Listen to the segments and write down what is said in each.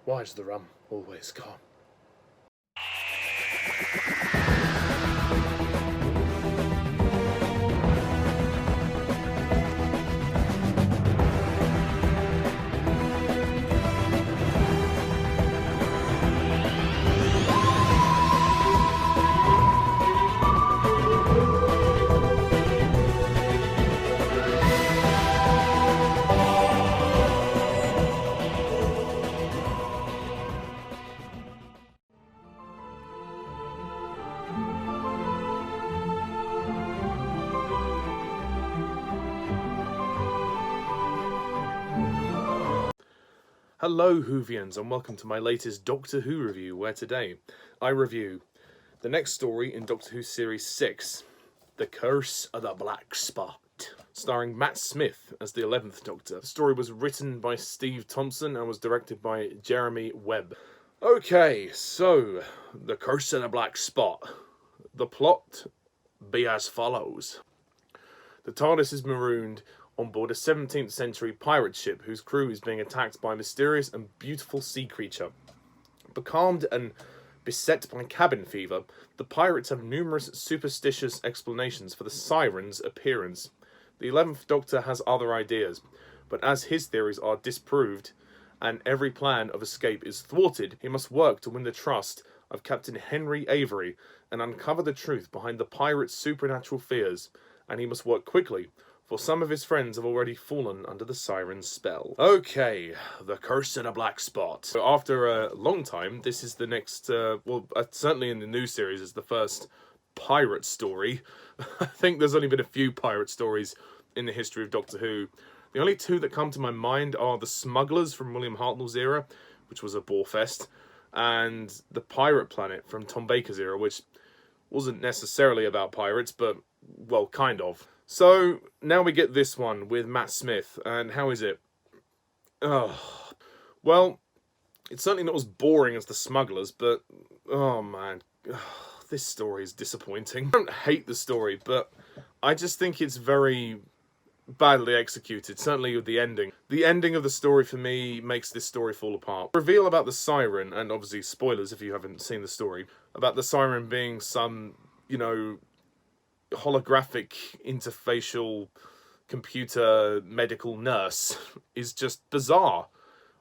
Why is the rum always calm? Hello Whovians and welcome to my latest Doctor Who review, where today I review the next story in Doctor Who Series 6, The Curse of the Black Spot, starring Matt Smith as the 11th Doctor. The story was written by Steve Thompson and was directed by Jeremy Webb. Okay, so, The Curse of the Black Spot. The plot be as follows. The TARDIS is marooned on board a 17th century pirate ship whose crew is being attacked by a mysterious and beautiful sea creature. Becalmed and beset by cabin fever, the pirates have numerous superstitious explanations for the siren's appearance. The 11th Doctor has other ideas, but as his theories are disproved and every plan of escape is thwarted, he must work to win the trust of Captain Henry Avery and uncover the truth behind the pirates' supernatural fears, and he must work quickly, for some of his friends have already fallen under the siren's spell. Okay, The Curse of the Black Spot. So after a long time, this is the next, certainly in the new series, is the first pirate story. I think there's only been a few pirate stories in the history of Doctor Who. The only two that come to my mind are The Smugglers from William Hartnell's era, which was a bore fest, and The Pirate Planet from Tom Baker's era, which wasn't necessarily about pirates, but, well, kind of. So, now we get this one with Matt Smith, and how is it? Well, it's certainly not as boring as The Smugglers, but, oh man, this story is disappointing. I don't hate the story, but I just think it's very badly executed, certainly with the ending. The ending of the story, for me, makes this story fall apart. The reveal about the siren, and obviously spoilers if you haven't seen the story, about the siren being some, holographic interfacial computer medical nurse is just bizarre.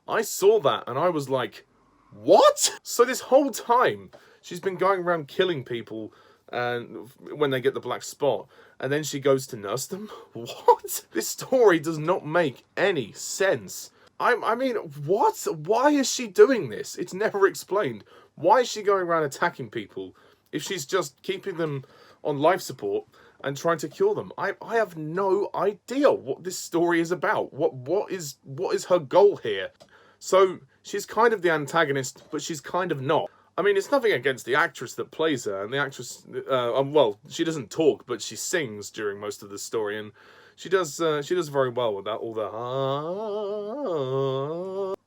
I saw that and I was like, what? So this whole time she's been going around killing people and when they get the black spot, and then she goes to nurse them? What? This story does not make any sense. I mean, what? Why is she doing this? It's never explained. Why is she going around attacking people if she's just keeping them on life support and trying to cure them? I have no idea what this story is about. What is her goal here? So she's kind of the antagonist, but she's kind of not. I mean, it's nothing against the actress that plays her, and the actress, well, she doesn't talk, but she sings during most of the story, and she does very well with that. All the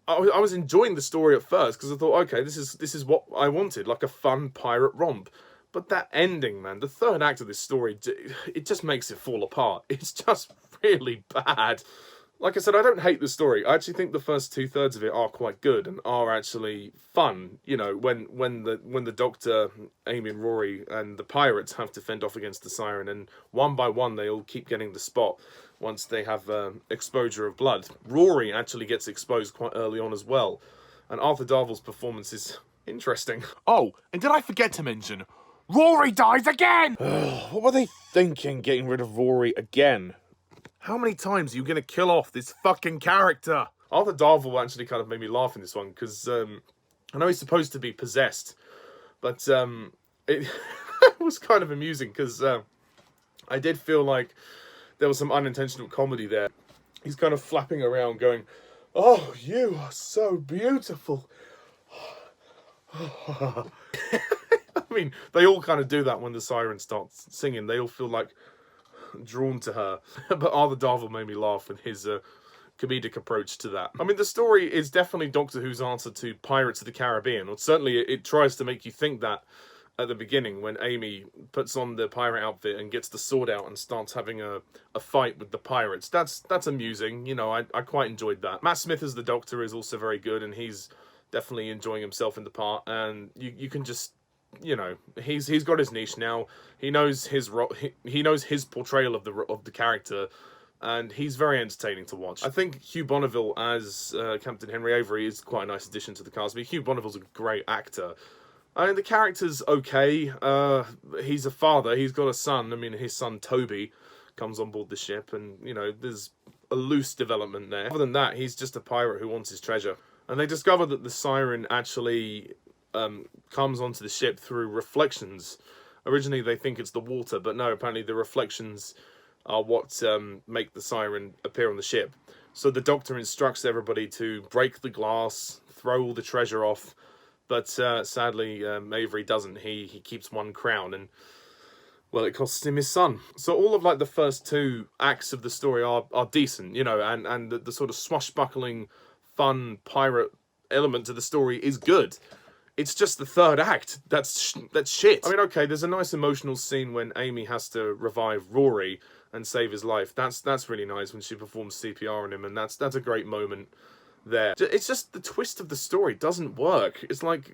I was enjoying the story at first because I thought, okay, this is what I wanted, like a fun pirate romp. But that ending, man, the third act of this story, it just makes it fall apart. It's just really bad. Like I said, I don't hate the story. I actually think the first 2/3 of it are quite good and are actually fun. You know, when the Doctor, Amy and Rory and the pirates have to fend off against the siren, and one by one they all keep getting the spot once they have exposure of blood. Rory actually gets exposed quite early on as well, and Arthur Darvill's performance is interesting. Oh, and did I forget to mention, Rory dies again! What were they thinking, getting rid of Rory again? How many times are you going to kill off this fucking character? Arthur Darvill actually kind of made me laugh in this one, because I know he's supposed to be possessed, but it was kind of amusing, because I did feel like there was some unintentional comedy there. He's kind of flapping around going, "Oh, you are so beautiful." I mean, they all kind of do that when the siren starts singing. They all feel like drawn to her. But Arthur Darvill made me laugh with his comedic approach to that. I mean, the story is definitely Doctor Who's answer to Pirates of the Caribbean, or certainly it tries to make you think that at the beginning when Amy puts on the pirate outfit and gets the sword out and starts having a fight with the pirates. That's amusing. You know, I quite enjoyed that. Matt Smith as the Doctor is also very good, and he's definitely enjoying himself in the part, and you can just, you know, he's got his niche now. He knows his role. He knows his portrayal of the character, and he's very entertaining to watch. I think Hugh Bonneville as Captain Henry Avery is quite a nice addition to the cast. I mean, Hugh Bonneville's a great actor. I mean, the character's okay. He's a father. He's got a son. I mean, his son Toby comes on board the ship, and you know, there's a loose development there. Other than that, he's just a pirate who wants his treasure. And they discover that the siren actually comes onto the ship through reflections. Originally, they think it's the water, but no, apparently the reflections are what make the siren appear on the ship. So the Doctor instructs everybody to break the glass, throw all the treasure off, but sadly, Avery doesn't. He keeps one crown, and well, it costs him his son. So all of like the first two acts of the story are decent, you know, and the sort of swashbuckling, fun pirate element to the story is good. It's just the third act that's shit. I mean, okay, there's a nice emotional scene when Amy has to revive Rory and save his life. That's really nice when she performs CPR on him, and that's a great moment there. It's just the twist of the story doesn't work. It's like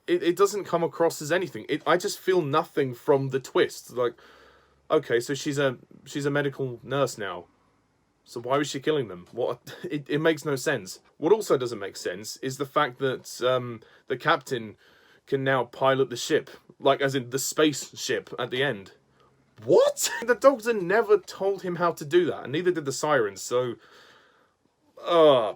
it doesn't come across as anything. I just feel nothing from the twist. Like, okay, so she's a medical nurse now. So why was she killing them? What? It makes no sense. What also doesn't make sense is the fact that the captain can now pilot the ship, like as in the space ship at the end. What? The Doctor never told him how to do that, and neither did the sirens. So, I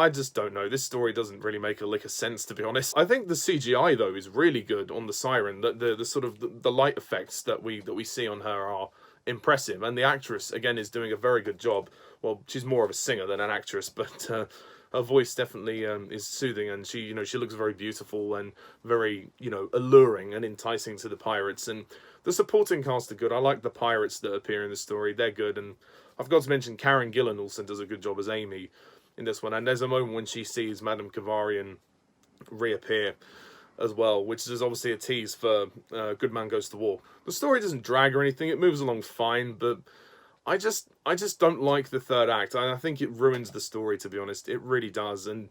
just don't know. This story doesn't really make a lick of sense, to be honest. I think the CGI though is really good on the siren. The sort of the light effects that we see on her are impressive, and the actress again is doing a very good job. Well, she's more of a singer than an actress, but her voice definitely is soothing, and she looks very beautiful and very alluring and enticing to the pirates. And the supporting cast are good. I like the pirates that appear in the story; they're good. And I forgot to mention Karen Gillan also does a good job as Amy in this one. And there's a moment when she sees Madame Kavarian reappear as well, which is obviously a tease for Good Man Goes to War. The story doesn't drag or anything; it moves along fine, but I just don't like the third act. I think it ruins the story, to be honest. It really does, and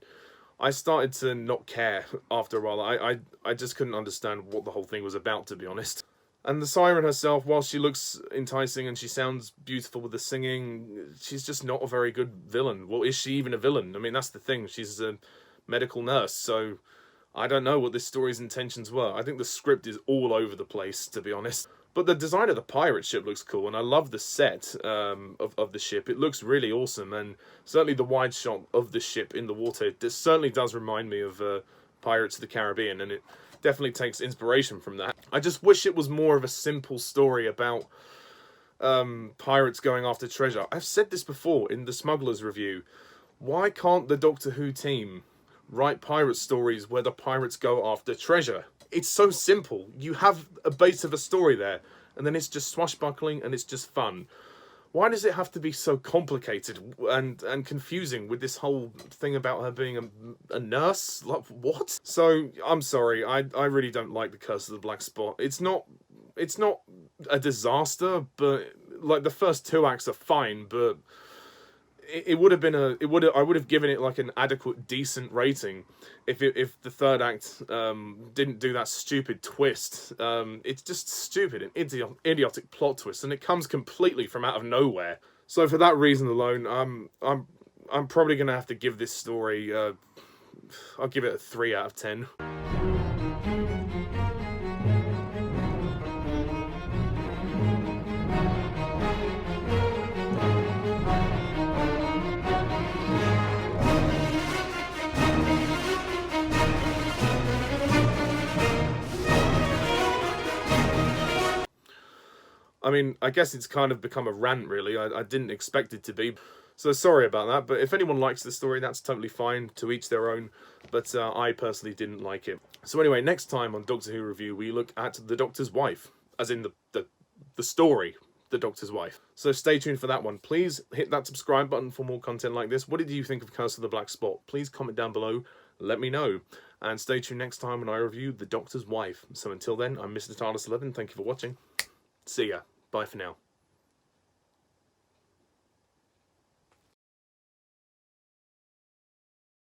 I started to not care after a while. I just couldn't understand what the whole thing was about, to be honest. And the siren herself, while she looks enticing and she sounds beautiful with the singing, she's just not a very good villain. Well, is she even a villain? I mean, that's the thing. She's a medical nurse, so I don't know what this story's intentions were. I think the script is all over the place, to be honest. But the design of the pirate ship looks cool, and I love the set of the ship. It looks really awesome, and certainly the wide shot of the ship in the water, this certainly does remind me of Pirates of the Caribbean, and it definitely takes inspiration from that. I just wish it was more of a simple story about pirates going after treasure. I've said this before in the Smugglers review. Why can't the Doctor Who team write pirate stories where the pirates go after treasure? It's so simple. You have a base of a story there, and then it's just swashbuckling and it's just fun. Why does it have to be so complicated and confusing with this whole thing about her being a nurse? Like, what? So, I'm sorry, I really don't like The Curse of the Black Spot. It's not a disaster, but like the first two acts are fine, but I would have given it like an adequate, decent rating if the third act didn't do that stupid twist. It's just stupid and idiotic plot twist, and it comes completely from out of nowhere. So for that reason alone, I'm probably gonna have to give this story. I'll give it a 3 out of 10. I mean, I guess it's kind of become a rant, really. I didn't expect it to be. So sorry about that. But if anyone likes the story, that's totally fine. To each their own. But I personally didn't like it. So anyway, next time on Doctor Who Review, we look at The Doctor's Wife. As in the story, The Doctor's Wife. So stay tuned for that one. Please hit that subscribe button for more content like this. What did you think of Curse of the Black Spot? Please comment down below. Let me know. And stay tuned next time when I review The Doctor's Wife. So until then, I'm Mr. TARDIS11. Thank you for watching. See ya. Bye for now.